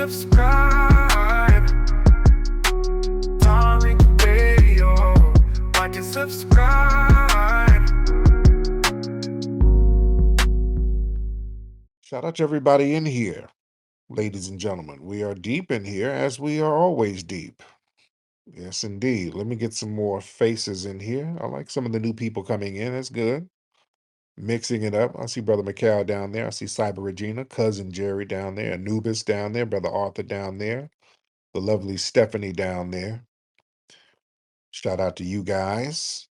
subscribe. Tariq Radio. Like and subscribe. Shout out to everybody in here, ladies and gentlemen. We are deep in here, as we are always deep. Yes, indeed. Let me get some more faces in here. I like some of the new people coming in. That's good. Mixing it up. I see Brother McCall down there. I see Cyber Regina, Cousin Jerry down there, Anubis down there, Brother Arthur down there, the lovely Stephanie down there. Shout out to you guys.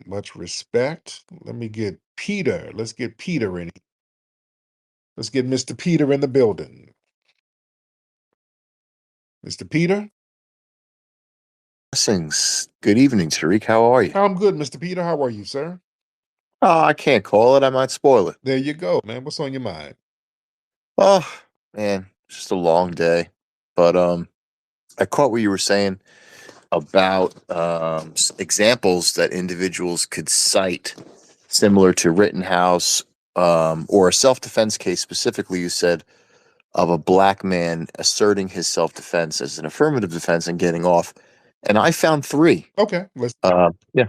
Much respect. Let me get Peter. Let's get Peter in. Let's get Mr. Peter in the building. Mr. Peter? Blessings. Good evening, Tariq. How are you? I'm good, Mr. Peter. How are you, sir? Oh, I can't call it. I might spoil it. There you go, man. What's on your mind? Oh, man, just a long day. But I caught what you were saying about examples that individuals could cite similar to Rittenhouse, or a self-defense case specifically, you said, of a black man asserting his self-defense as an affirmative defense and getting off. And I found three. Okay, let's. Yeah.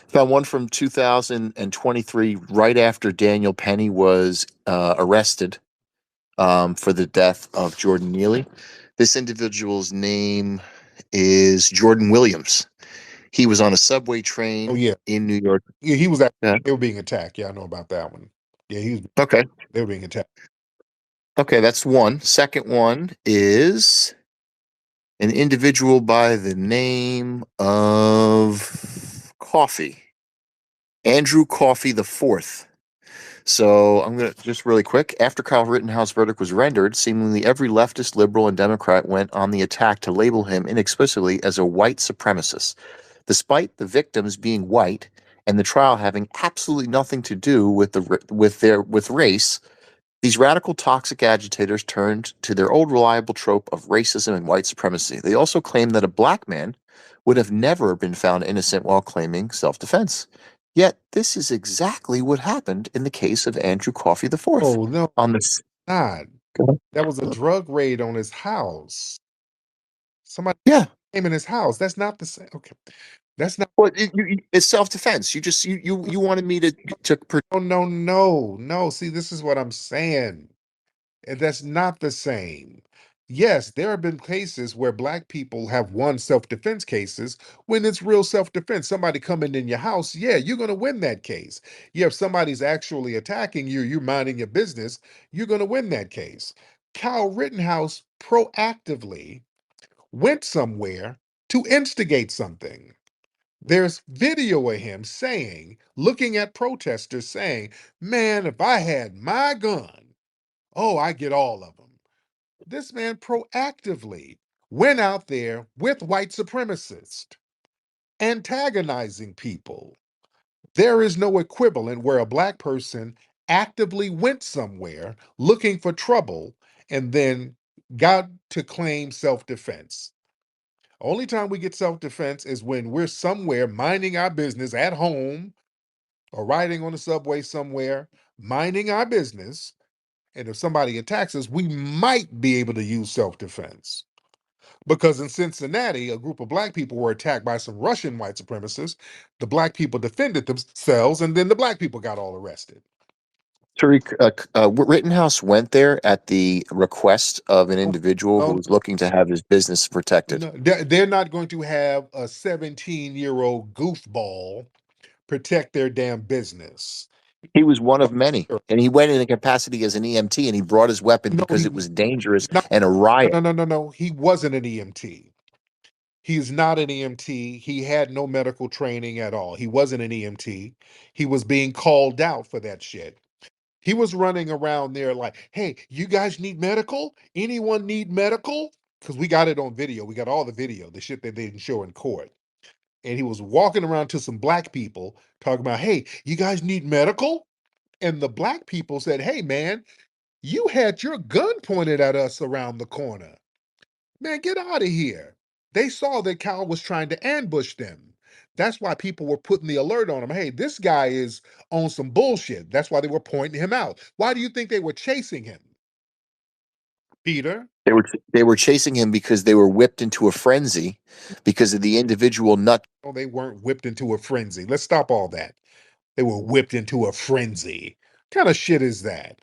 Found one from 2023, right after Daniel Penny was arrested for the death of Jordan Neely. This individual's name is Jordan Williams. He was on a subway train in New York. Yeah, he was at. They were being attacked. Yeah, I know about that one. Yeah, he was. Okay. They were being attacked. Okay, that's one. Second one is an individual by the name of Coffee. Andrew Coffey IV. So I'm going to just really quick. After Kyle Rittenhouse verdict was rendered, seemingly every leftist, liberal, and Democrat went on the attack to label him inexplicably as a white supremacist. Despite the victims being white and the trial having absolutely nothing to do with race, these radical, toxic agitators turned to their old reliable trope of racism and white supremacy. They also claimed that a black man would have never been found innocent while claiming self-defense. Yet this is exactly what happened in the case of Andrew Coffey IV. Oh no, on this. God, that was a drug raid on his house. Somebody came in his house. That's not the same. Okay, that's not. Well, it's self-defense. You wanted me to. No. See, this is what I'm saying. And that's not the same. Yes, there have been cases where black people have won self-defense cases when it's real self-defense. Somebody coming in your house, yeah, you're going to win that case. Yeah, if somebody's actually attacking you, you're minding your business, you're going to win that case. Kyle Rittenhouse proactively went somewhere to instigate something. There's video of him saying, looking at protesters saying, man, if I had my gun, oh, I get all of them. This man proactively went out there with white supremacists, antagonizing people. There is no equivalent where a black person actively went somewhere looking for trouble and then got to claim self-defense. Only time we get self-defense is when we're somewhere minding our business at home or riding on the subway somewhere, minding our business. And if somebody attacks us, we might be able to use self-defense. Because in Cincinnati, a group of black people were attacked by some Russian white supremacists. The black people defended themselves, and then the black people got all arrested. Tariq, Rittenhouse went there at the request of an individual who was looking to have his business protected. No, they're not going to have a 17-year-old goofball protect their damn business. He was one of many, and he went in a capacity as an EMT, and he brought his weapon because it was dangerous and a riot. No. He wasn't an EMT. He's not an EMT. He had no medical training at all. He wasn't an EMT. He was being called out for that shit. He was running around there like, hey, you guys need medical? Anyone need medical? Because we got it on video. We got all the video, the shit that they didn't show in court. And he was walking around to some black people talking about, hey, you guys need medical? And the black people said, hey, man, you had your gun pointed at us around the corner. Man, get out of here. They saw that Kyle was trying to ambush them. That's why people were putting the alert on him. Hey, this guy is on some bullshit. That's why they were pointing him out. Why do you think they were chasing him? Peter. They were chasing him because they were whipped into a frenzy because of the individual nut. Oh, they weren't whipped into a frenzy. Let's stop all that. They were whipped into a frenzy. What kind of shit is that?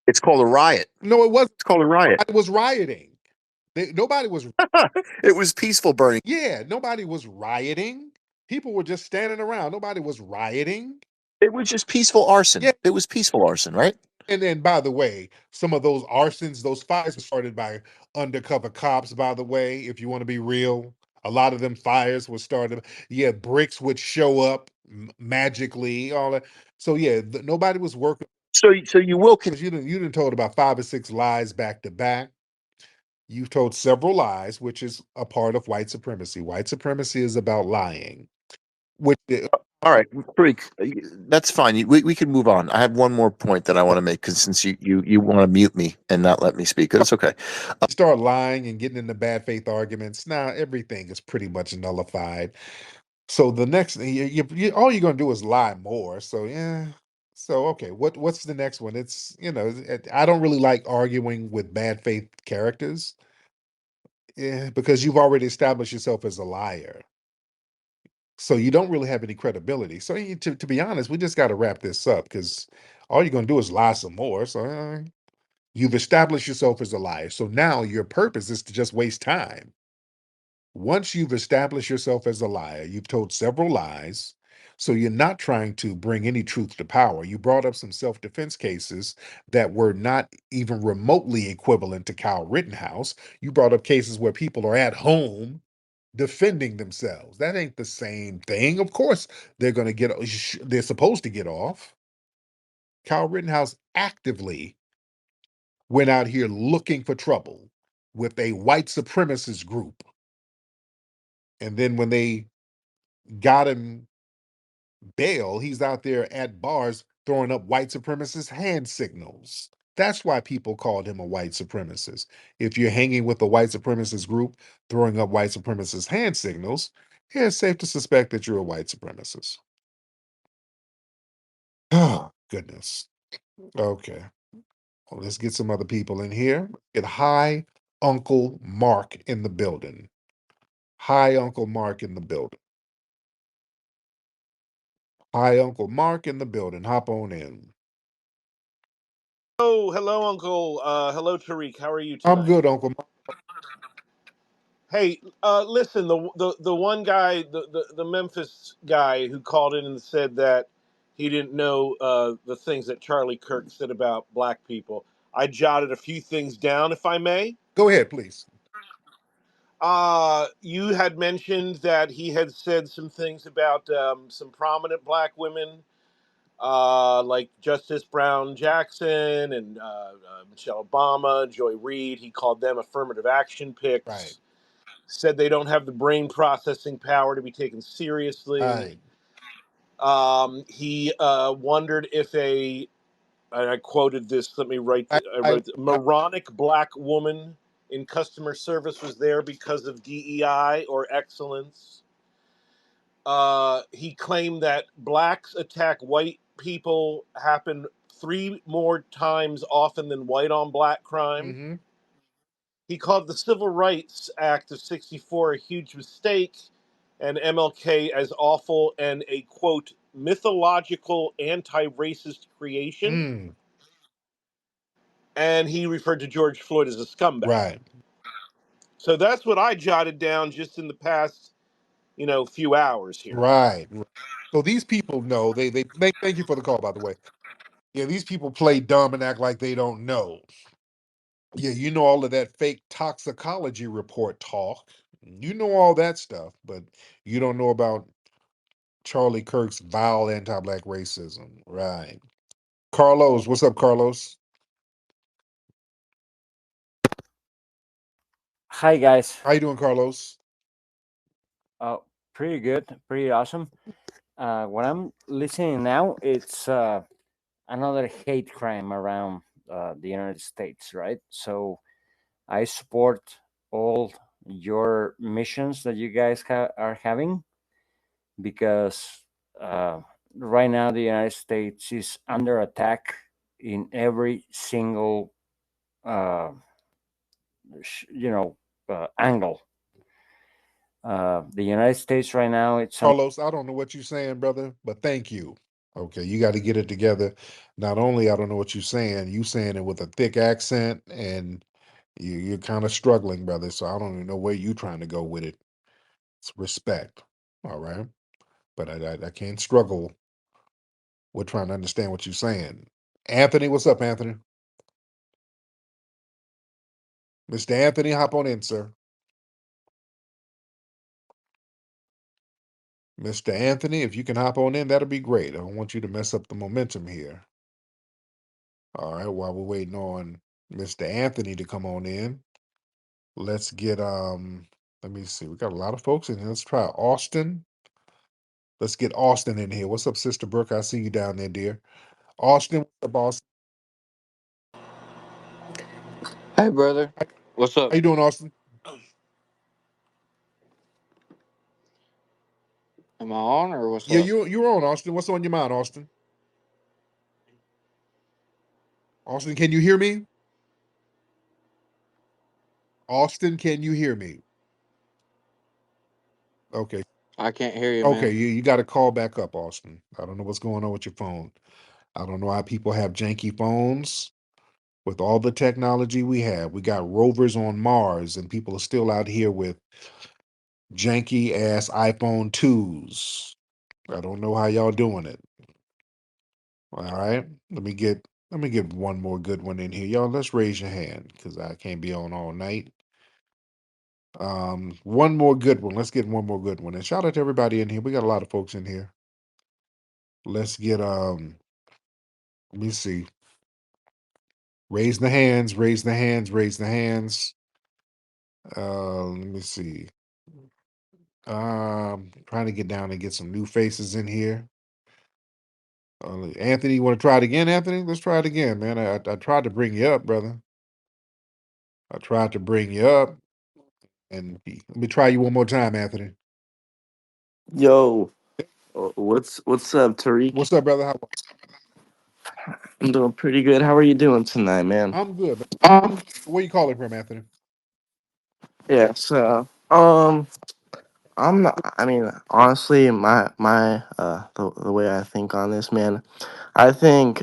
It's called a riot. No, it wasn't. It's called a riot. Nobody was rioting. Nobody was. It was peaceful burning. Yeah, nobody was rioting. People were just standing around. Nobody was rioting. It was just peaceful arson. Yeah. It was peaceful arson, right? And then, by the way, some of those arsons, those fires were started by undercover cops, by the way, if you want to be real. A lot of them fires were started. Yeah, bricks would show up magically, all that. So, yeah, nobody was working. So you will Because you didn't told about 5 or 6 lies back to back. You've told several lies, which is a part of white supremacy. White supremacy is about lying. Which all right, Tariq, that's fine. We can move on. I have one more point that I want to make because since you want to mute me and not let me speak, that's okay. Start lying and getting into bad faith arguments. Now everything is pretty much nullified. So the next thing, all you're gonna do is lie more. So yeah. So okay, what's the next one? It's I don't really like arguing with bad faith characters. Yeah, because you've already established yourself as a liar. So you don't really have any credibility. So to be honest, we just got to wrap this up because all you're gonna do is lie some more. So you've established yourself as a liar. So now your purpose is to just waste time. Once you've established yourself as a liar, you've told several lies. So you're not trying to bring any truth to power. You brought up some self-defense cases that were not even remotely equivalent to Kyle Rittenhouse. You brought up cases where people are at home defending themselves. That ain't the same thing. Of course, they're supposed to get off. Kyle Rittenhouse actively went out here looking for trouble with a white supremacist group. And then when they got him bail, he's out there at bars throwing up white supremacist hand signals. That's why people called him a white supremacist. If you're hanging with a white supremacist group throwing up white supremacist hand signals, yeah, it's safe to suspect that you're a white supremacist. Oh, goodness. Okay. Well, let's get some other people in here. Get Hi Uncle Mark in the building. Hi Uncle Mark in the building. Hi Uncle Mark in the building. Hop on in. Oh, hello, Uncle. Hello, Tariq. How are you I'm tonight? good, Uncle Mark. Hey, listen. The one guy, the Memphis guy who called in and said that he didn't know the things that Charlie Kirk said about black people. I jotted a few things down, if I may. Go ahead, please. You had mentioned that he had said some things about some prominent black women, like Justice Brown Jackson and Michelle Obama, Joy Reid. He called them affirmative action Right. picks. Said they don't have the brain processing power to be taken seriously. Right. He wondered if and I quoted this. Let me write. I I wrote moronic black woman in customer service was there because of DEI or excellence. He claimed that blacks attack white people happen 3 more times often than white on black crime. mm-hmm. He called the Civil Rights Act of '64 a huge mistake and MLK as awful and a quote mythological anti-racist creation. Mm. And he referred to George Floyd as a scumbag. Right. So that's what I jotted down just in the past, few hours here. Right. So these people know they thank you for the call, by the way. Yeah, these people play dumb and act like they don't know. Yeah, you know all of that fake toxicology report talk. You know all that stuff, but you don't know about Charlie Kirk's vile anti-black racism. Right. Carlos, what's up, Carlos? Hi guys. How you doing, Carlos? Uh, Pretty good, pretty awesome. What I'm listening now, it's another hate crime around the United States, right? So I support all your missions that you guys are having because right now the United States is under attack in every single uh, angle. The United States right now, it's Carlos, I don't know what you're saying, brother, but thank you. Okay, you got to get it together. Not only I don't know what you're saying, you saying it with a thick accent, and you're kind of struggling, brother. So I don't even know where you trying to go with it. It's respect, all right. But I can't struggle with trying to understand what you're saying. Anthony, what's up, Anthony? Mr. Anthony, hop on in, sir. Mr. Anthony, if you can hop on in, that'll be great. I don't want you to mess up the momentum here. All right, while we're waiting on Mr. Anthony to come on in, let's get let me see. We got a lot of folks in here. Let's try Austin. Let's get Austin in here. What's up, Sister Brooke? I see you down there, dear. Austin, what's up, Austin? Hey, brother. What's How up? you doing, Austin? Am I on or what's Yeah, up? you're on, Austin. What's on your mind, Austin? Austin, can you hear me? Austin, can you hear me? Okay. I can't hear you, Okay, man. you got to call back up, Austin. I don't know what's going on with your phone. I don't know how people have janky phones with all the technology we have. We got rovers on Mars, and people are still out here with janky ass iPhone 2s. I don't know how y'all doing it. All right. Let me get one more good one in here. Y'all, let's raise your hand because I can't be on all night. One more good one. Let's get one more good one. And shout out to everybody in here. We got a lot of folks in here. Let's get let me see. Raise the hands, raise the hands, raise the hands. Let me see. Trying to get down and get some new faces in here. Anthony, you want to try it again, Anthony? Let's try it again, man. I tried to bring you up, brother. I tried to bring you up, and let me try you one more time, Anthony. Yo, what's up, Tariq? What's up, brother? I'm doing pretty good. How are you doing tonight, man? I'm good. Where you calling from, Anthony? Yeah, so I'm not. I mean, honestly, the way I think on this, man, I think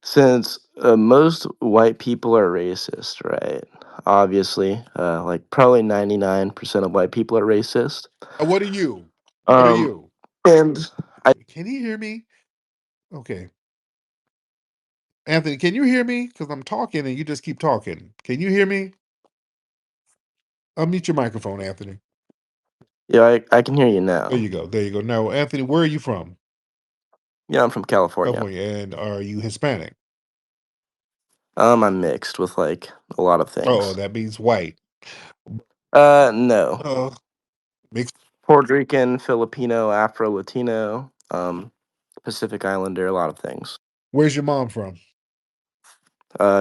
since most white people are racist, right? Obviously, like probably 99% of white people are racist. What are you? What are Um, you? and I Can you hear me? Okay, Anthony, can you hear me? Because I'm talking and you just keep talking. Can you hear me? Unmute your microphone, Anthony. yeah, I can hear you There now. you go. There you go. Now, Anthony, where are you from? Yeah, I'm from California. California. And are you Hispanic? I'm mixed with like a lot of Oh, things. that means white. No. Uh, mixed. Puerto Rican, Filipino, Afro Latino, Pacific Islander, a lot of things. Where's your mom from?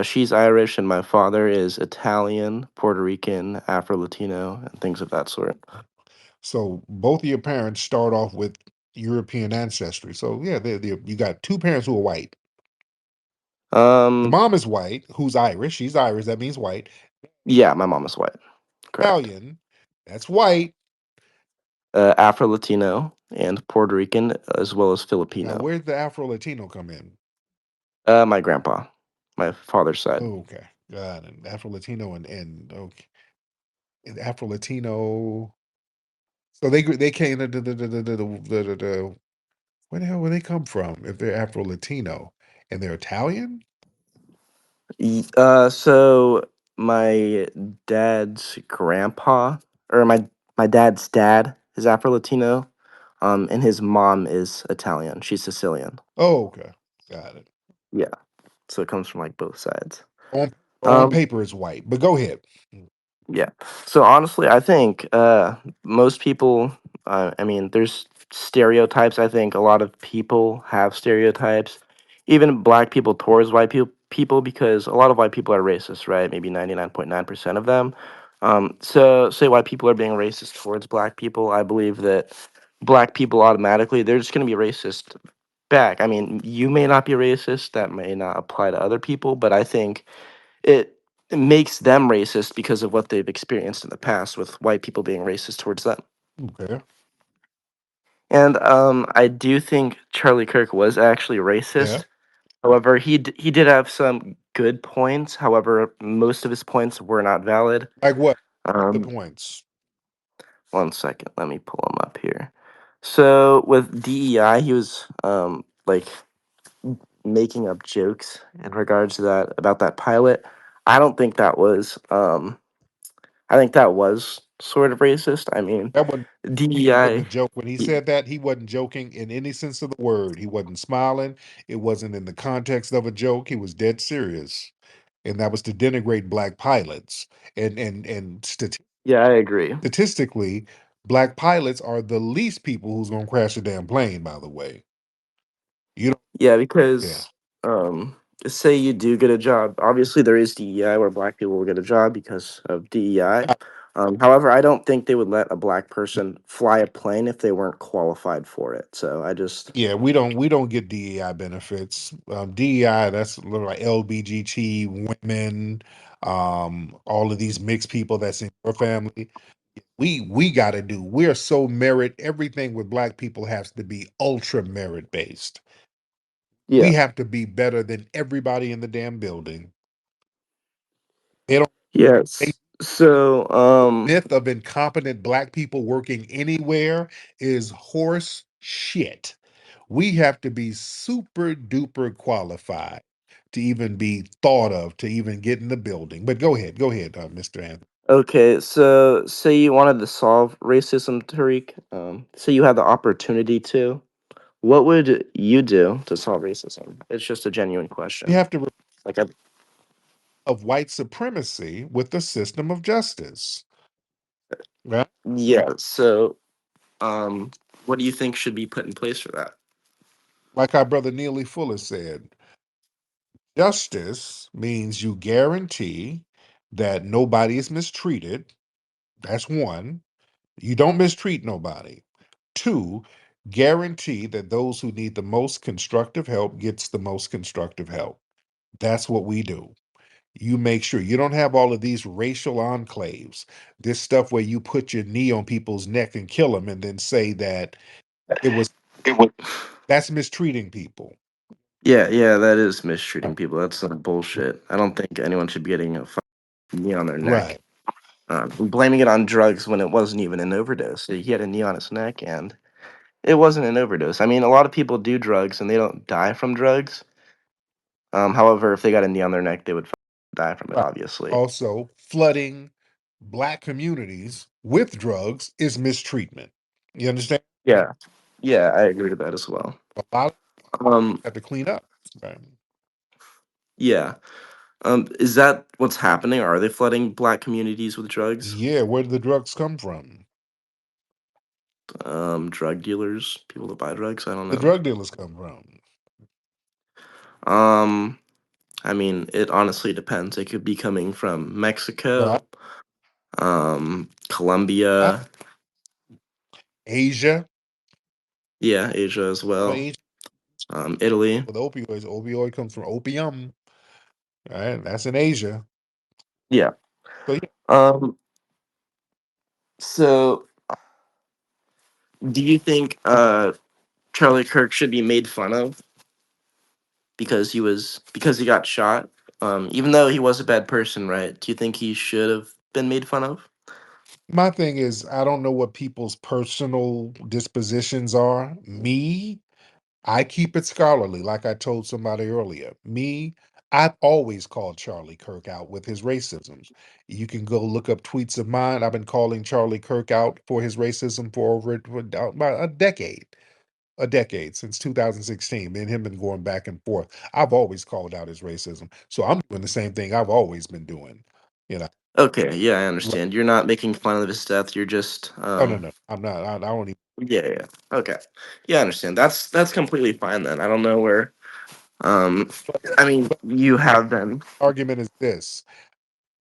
She's Irish, and my father is Italian, Puerto Rican, Afro Latino, and things of that sort. So both of your parents start off with European ancestry. So yeah, you got two parents who are white. Your Um, mom is white, who's Irish. She's Irish. That means white. yeah, my mom is white. Correct. Italian, that's white. Afro Latino and Puerto Rican, as well as Now, Filipino. where's the Afro Latino come in? My grandpa, my father's side. Okay, got it. Afro Latino and okay, Afro Latino. So they came where the hell where they come from? If they're Afro Latino and they're Italian? So my dad's grandpa, or my dad's dad is Afro Latino, and his mom is Italian. She's Sicilian. Oh, okay, got it. Yeah, so it comes from like both sides. On Um, paper it's white, but go ahead. yeah. So honestly, I think most people. I mean, there's stereotypes. I think a lot of people have stereotypes, even black people towards white people, because a lot of white people are racist, right? Maybe 99.9% of them. So say white people are being racist towards black people. I believe that black people automatically they're just going to be racist back. I mean, you may not be racist. That may not apply to other people, but I think it it makes them racist because of what they've experienced in the past with white people being racist towards them. Okay. And I do think Charlie Kirk was actually Yeah. racist. However, he did have some good points. However, most of his points were not valid. Like what? The Um, points. one second, let me pull him up here. So with DEI, he was like making up jokes in regards to that about that pilot. I don't think that was I think that was sort of racist. I mean, That wasn't a DEI. joke. When he said that, he wasn't joking in any sense of the word. He wasn't smiling. It wasn't in the context of a joke. He was dead serious. And that was to denigrate black pilots. And Yeah, I agree. statistically, black pilots are the least people who's gonna crash a damn plane, by the way. You don't Yeah, yeah. because say you do get a job. Obviously, there is DEI where black people will get a job because of DEI. However, I don't think they would let a black person fly a plane if they weren't qualified for it. So I just Yeah, we don't get DEI benefits. DEI, that's like LBGT women, all of these mixed people that's in your family. We got to do. We're so merit. Everything with black people has to be ultra merit based. We yeah. have to be better than everybody in the damn building. They don't. They Yes. So myth of incompetent black people working anywhere is horse shit. We have to be super duper qualified to even be thought of to even get in the building. But go ahead, Mr. Anthony. okay, so say you wanted to solve racism, Tariq. Say you had the opportunity to. What would you do to solve racism? It's just a genuine We question. have to Like, I, of white supremacy with the system of justice. Right? yeah. So, what do you think should be put in place for that? Like our brother Neely Fuller said, justice means you guarantee that nobody is mistreated. That's one. You don't mistreat nobody. Two, guarantee that those who need the most constructive help gets the most constructive help. That's what we do. You make sure you don't have all of these racial enclaves, this stuff where you put your knee on people's neck and kill them and then say that it was that's mistreating people. Yeah, yeah, that is mistreating people. That's some bullshit. I don't think anyone should be getting a knee on their neck. Right. Blaming it on drugs when it wasn't even an overdose. He had a knee on his neck and it wasn't an overdose. I mean, a lot of people do drugs and they don't die from drugs. However, if they got a knee on their neck, they would die from it, Right. obviously. Also, flooding black communities with drugs is mistreatment. You understand? Yeah, yeah, I agree with that as well. A lot of Um, have to clean up. Right. yeah. Is that what's happening? Are they flooding black communities with drugs? Yeah, where do the drugs come from? Drug dealers, people that buy drugs. I don't The know. drug dealers come from. Um, I mean, it honestly depends. It could be coming from Right. Mexico, Right. Colombia, Asia. yeah, Asia as well, Asia Italy. with opioids. Opioid comes from opium. Right. That's in Asia. Yeah. So yeah, Um, so do you think Charlie Kirk should be made fun of because he got shot? Even though he was a bad person, right? Do you think he should have been made fun of? my thing is I don't know what people's personal dispositions are. Me, I keep it scholarly, like I told somebody earlier. Me, I've always called Charlie Kirk out with his racism. You can go look up tweets of mine. I've been calling Charlie Kirk out for his racism for about a decade. A decade since 2016. Me and him been going back and forth. I've always called out his racism. So I'm doing the same thing I've always been doing. You know. Okay, yeah, I Right. understand. You're not making fun of his death. You're just Oh no, no. I'm not. I don't even yeah, yeah. Okay. Yeah, I understand. That's completely fine then. I don't know where um I mean, you have been. argument is this.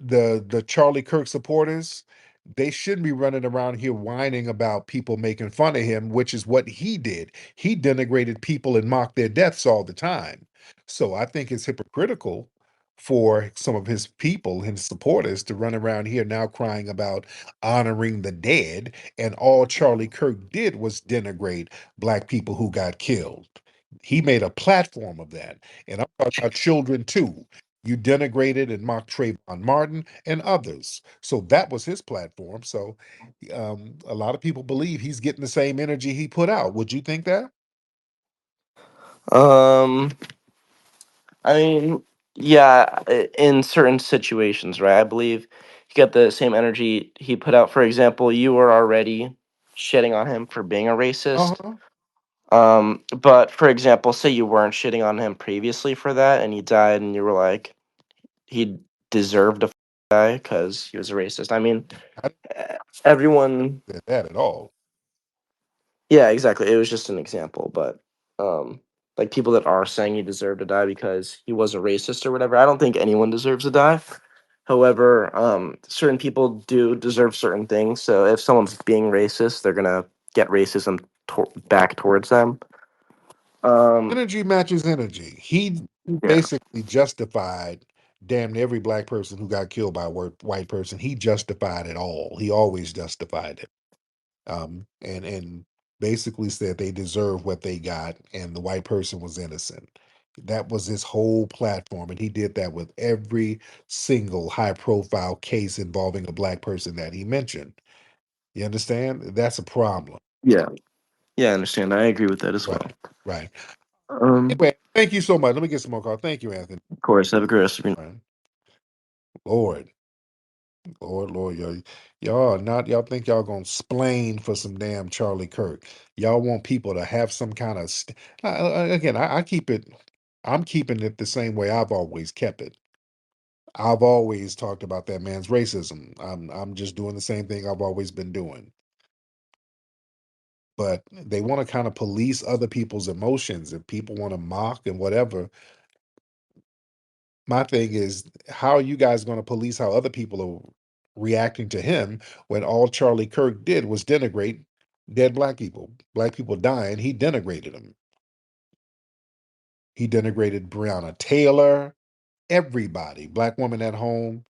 The Charlie Kirk supporters, they shouldn't be running around here whining about people making fun of him, which is what he did. He denigrated people and mocked their deaths all the time. So I think it's hypocritical for some of his people, his supporters, to run around here now crying about honoring the dead, and all Charlie Kirk did was denigrate black people who got killed. He made a platform of that. And I'm talking about children too. You denigrated and mocked Trayvon Martin and others. So that was his platform. So a lot of people believe he's getting the same energy he put out. Would you think that? Um, I mean, yeah, in certain situations, right? I believe he got the same energy he put out. For example, you were already shitting on him for being a racist. Uh-huh. But for example, say you weren't shitting on him previously for that, and he died, and you were like, he deserved to die because he was a racist. I mean, I everyone. didn't say that at all. Yeah, exactly. It was just an example, but like people that are saying he deserved to die because he was a racist or whatever, I don't think anyone deserves to die. However, certain people do deserve certain things. So if someone's being racist, they're gonna get racism back towards them. Um, Energy matches energy. He yeah, basically justified damn near every black person who got killed by a white person. He justified it all. He always justified it. And basically said they deserve what they got, and the white person was innocent. That was his whole platform, and he did that with every single high-profile case involving a black person that he mentioned. You understand? That's a problem. yeah, yeah. I understand. I agree with that as Right, well. right. Um, Anyway, thank you so much. Let me get some more calls. Thank you, Anthony. of course. Have a great rest of your. Right. Lord, Lord, y'all are not, y'all think y'all gonna splain for some damn Charlie Kirk. Y'all want people to have some kind of, again, I keep it, I'm keeping it the same way I've always kept it. I've always talked about that man's racism. I'm just doing the same thing I've always been doing. But they want to kind of police other people's emotions. If people want to mock and whatever, my thing is, how are you guys going to police how other people are reacting to him when all Charlie Kirk did was denigrate dead black people dying? He denigrated them. He denigrated Breonna Taylor, everybody, black woman at home.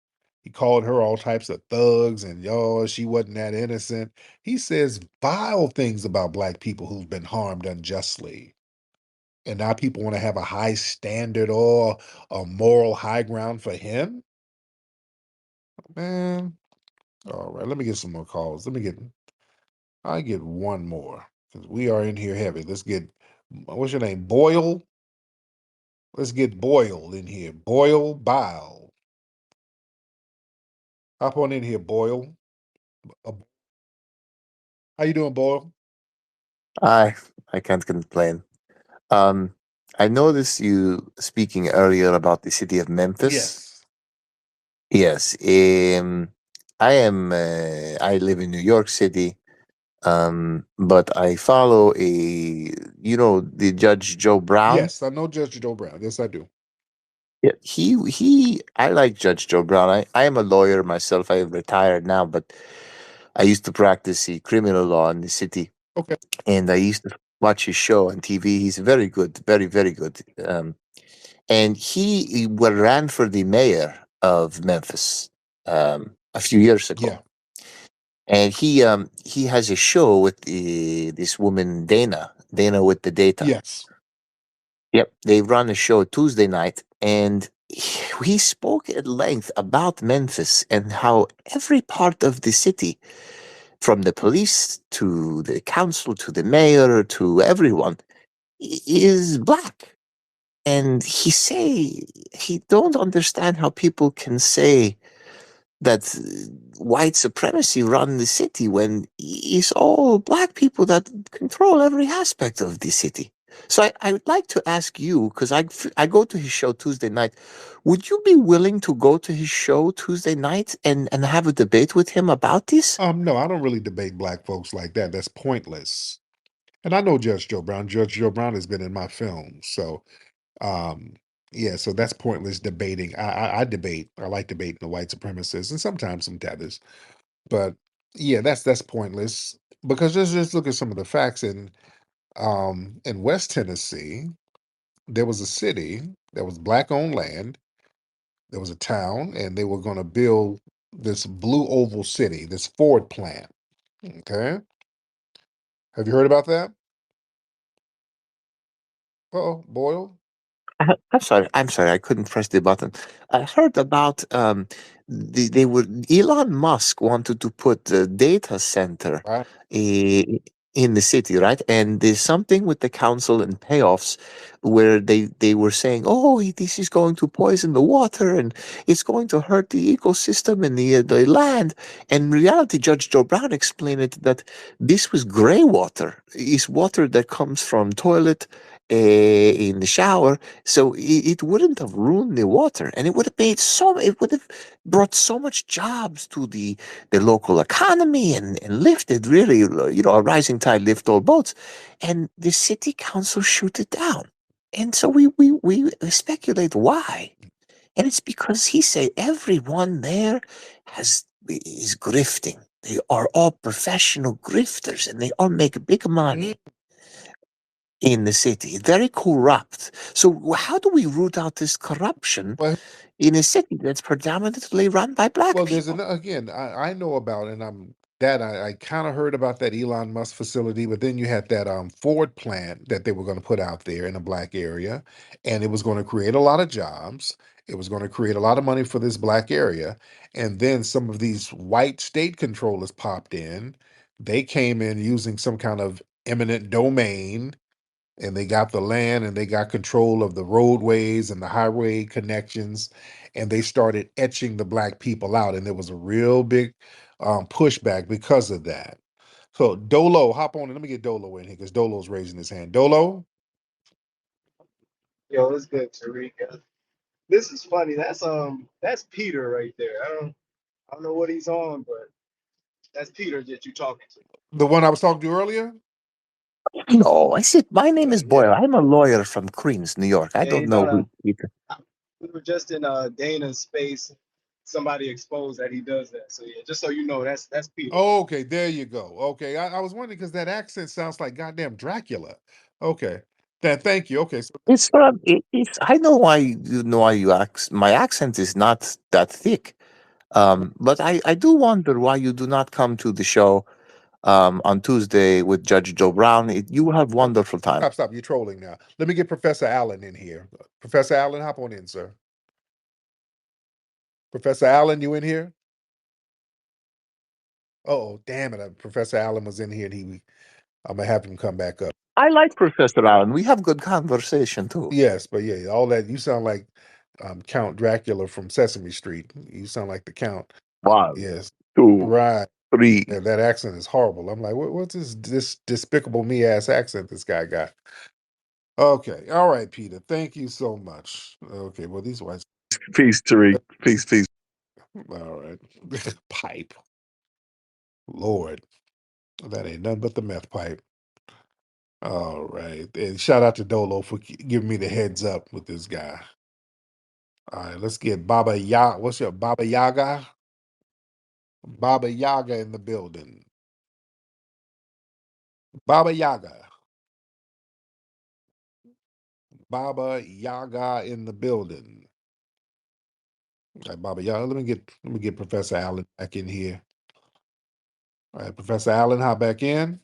He called her all types of thugs and y'all, she wasn't that innocent. He says vile things about black people who've been harmed unjustly. And now people want to have a high standard or a moral high ground for him? Man, all right, let me get some more calls. I get one more because we are in here heavy. Let's get, what's your name? Boyle? Let's get Boyle in here. Boyle Bile. Hop on in here, Boyle. Uh, How you doing, Boyle? I can't complain. Um, I noticed you speaking earlier about the city of Memphis. Yes. Yes, I live in New York City, but I follow the Judge Joe Brown. Yes, I know Judge Joe Brown. Yes, I do. Yeah, I like Judge Joe Brown. I am a lawyer myself. I am retired now, but I used to practice the criminal law in the city, Okay. and I used to watch his show on TV. He's very good, very, very good. And he ran for the mayor of Memphis a few years Yeah. ago, and he has a show with this woman Dana with the data. Yes. Yep, they run a show Tuesday night, and he spoke at length about Memphis and how every part of the city, from the police to the council to the mayor to everyone, is black. And he don't understand how people can say that white supremacy run the city when it's all black people that control every aspect of the city. So I would like to ask you, because I go to his show Tuesday night. Would you be willing to go to his show Tuesday night and have a debate with him about this? No, I don't really debate black folks like that. That's pointless. And I know Judge Joe Brown. Judge Joe Brown has been in my films. So Um, yeah, so that's pointless debating. I debate. I like debating the white supremacists and sometimes some tethers. But yeah, that's pointless because just look at some of the facts in West Tennessee, there was a city that was black owned land. There was a town, and they were going to build this blue oval city, this Ford plant. Okay, have you heard about that? Oh, Boyle. I'm sorry. I'm sorry. I couldn't press the button. I heard about they were Elon Musk wanted to put a data center Right. i- in the city, right? And there's something with the council and payoffs where they were saying, "Oh, this is going to poison the water and it's going to hurt the ecosystem and the land." And in reality, Judge Joe Brown explained it that this was gray water. It's water that comes from toilet in the shower, so it wouldn't have ruined the water, and it would have made it would have brought so much jobs to the local economy and lifted really, a rising tide lift all boats. And the city council shoot it down. And so we speculate why. And it's because he said everyone there is grifting. They are all professional grifters and they all make big Mm, money in the city, very corrupt. So how do we root out this corruption Well, in a city that's predominantly run by black well, there's an people? again. I know about, and I kind of heard about that Elon Musk facility, but then you had that Ford plant that they were going to put out there in a black area, and it was going to create a lot of jobs. It was going to create a lot of money for this black area, and then some of these white state controllers popped in. They came in using some kind of eminent domain, and they got the land and they got control of the roadways and the highway connections, and they started etching the black people out, and there was a real big pushback because of that. So Dolo, hop on and let me get Dolo in here because Dolo's raising his hand. Dolo. Yo, it's good, Tariq. This is funny. That's Peter right there. I don't know what he's on, but that's Peter that you talking to. The one I was talking to earlier. No, I said my name is Yeah, Boyle. I'm a lawyer from Queens, New York. I yeah. don't He's know on who. a. We were just in Dana's space. Somebody exposed that he does that. So yeah, just so you know, that's Peter. Oh, okay, there you go. Okay, I was wondering because that accent sounds like goddamn Dracula. Okay, thank you. Okay, so It's not. It's. I know why you know why you ask. My accent is not that thick. But I do wonder why you do not come to the show on Tuesday with Judge Joe Brown. You will have wonderful time. stop. You're trolling now. Let me get Professor Allen in here. Professor Allen, hop on in, sir. Professor Allen, you in here? Oh, damn it. Professor Allen was in here and I'm gonna have him come back up. I like Professor Allen. We have good conversation too. Yes, but yeah, all that you sound like Count Dracula from Sesame Street. You sound like the Count. One, Yes. two, Right. three. Yeah, that accent is horrible. I'm like, what's this despicable me ass accent this guy got? Okay. All right, Peter. Thank you so much. Okay, well these whites. Peace, Tariq. Peace, peace. All right. Pipe. Lord. That ain't nothing but the meth pipe. All right. And shout out to Dolo for giving me the heads up with this guy. All right, let's get Baba Yaga. What's your Baba Yaga? Baba Yaga in the building. Baba Yaga. Baba Yaga in the building. All right, Baba Yaga. Let me get Professor Allen back in here. All right, Professor Allen, hop back in.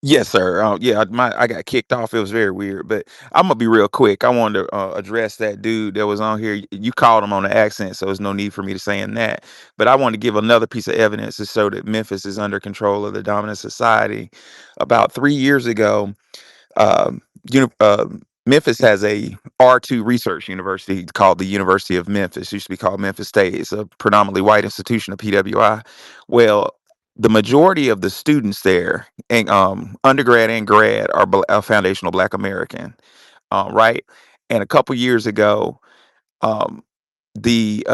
Yes, sir. Yeah, I got kicked off. It was very weird, but I'm gonna be real quick. I wanted to address that dude that was on here. You called him on the accent, so there's no need for me to saying that. But I want to give another piece of evidence to show that Memphis is under control of the dominant society. About 3 years ago, um, uni- uh, Memphis has a R2 research university called the University of Memphis. It used to be called Memphis State. It's a predominantly white institution of PWI. Well, the majority of the students there, and undergrad and grad, are foundational Black American, right? And a couple years ago, um, the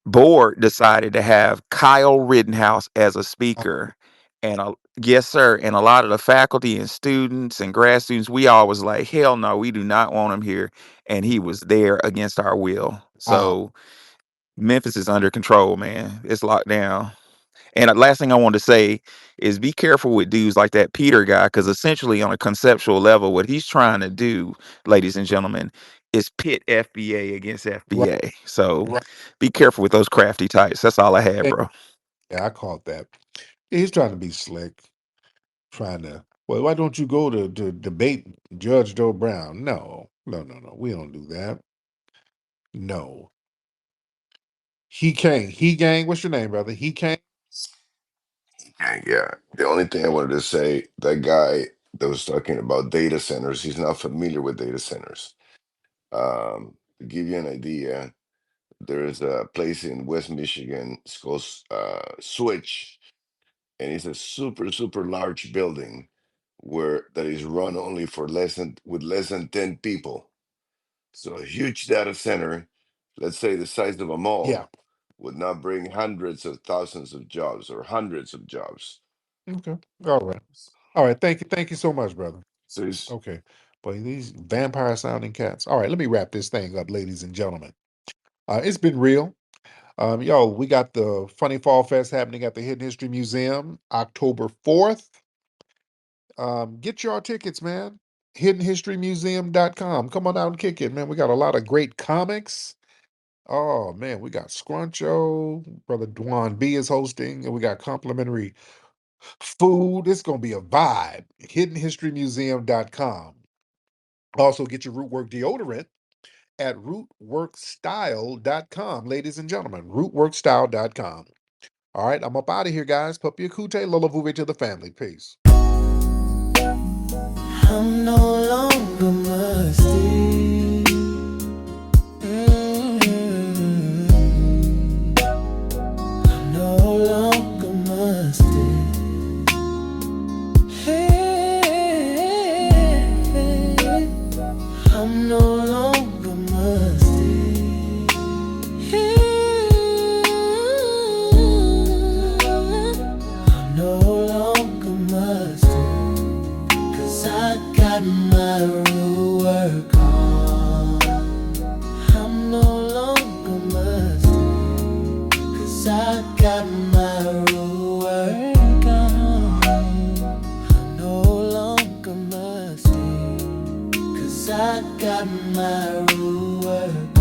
board decided to have Kyle Rittenhouse as a speaker. And yes, sir. And a lot of the faculty and students and grad students, we all was like, hell no, we do not want him here. And he was there against our will. Wow. So Memphis is under control, man. It's locked down. And the last thing I want to say is be careful with dudes like that Peter guy, because essentially on a conceptual level, what he's trying to do, ladies and gentlemen, is pit FBA against Right, FBA. So right. be careful with those crafty types. That's all I had, Hey, bro. yeah, I caught that. He's trying to be slick, trying to. Well, why don't you go to debate Judge Joe Brown? No, no, no, no. We don't do that. No. He came. He gang. What's your name, brother? He came. Yeah. The only thing I wanted to say, that guy that was talking about data centers, he's not familiar with data centers. To give you an idea, there is a place in West Michigan. It's called Switch, and it's a super large building where that is run only for less than 10 people. So a huge data center, let's say the size of a Yeah. mall, would not bring hundreds of thousands of jobs or hundreds of jobs. Okay. All right. All right. Thank you. Thank you so much, brother. So it's Okay. But these vampire sounding cats. All right. Let me wrap this thing up, ladies and gentlemen. It's been real. Yo, we got the Funny Fall Fest happening at the Hidden History Museum, October 4th. Get your tickets, man. HiddenHistoryMuseum.com. Come on out and kick it, man. We got a lot of great comics. Oh man, we got Scruncho. Brother Dwan B is hosting, and we got complimentary food. It's gonna be a vibe. HiddenHistoryMuseum.com. Also, get your Rootwork deodorant at rootworkstyle.com, ladies and gentlemen. Rootworkstyle.com. All right, I'm up out of here, guys. Puppy Akute, Lola Vuve to the family. Peace. I'm no longer musty. I'm no longer musty. Hey, I'm no longer musty. I'm no longer musty. 'Cause I got my real work on. I'm no longer musty. 'Cause I got my real work on. I'm no longer musty. 'Cause I got my real work on.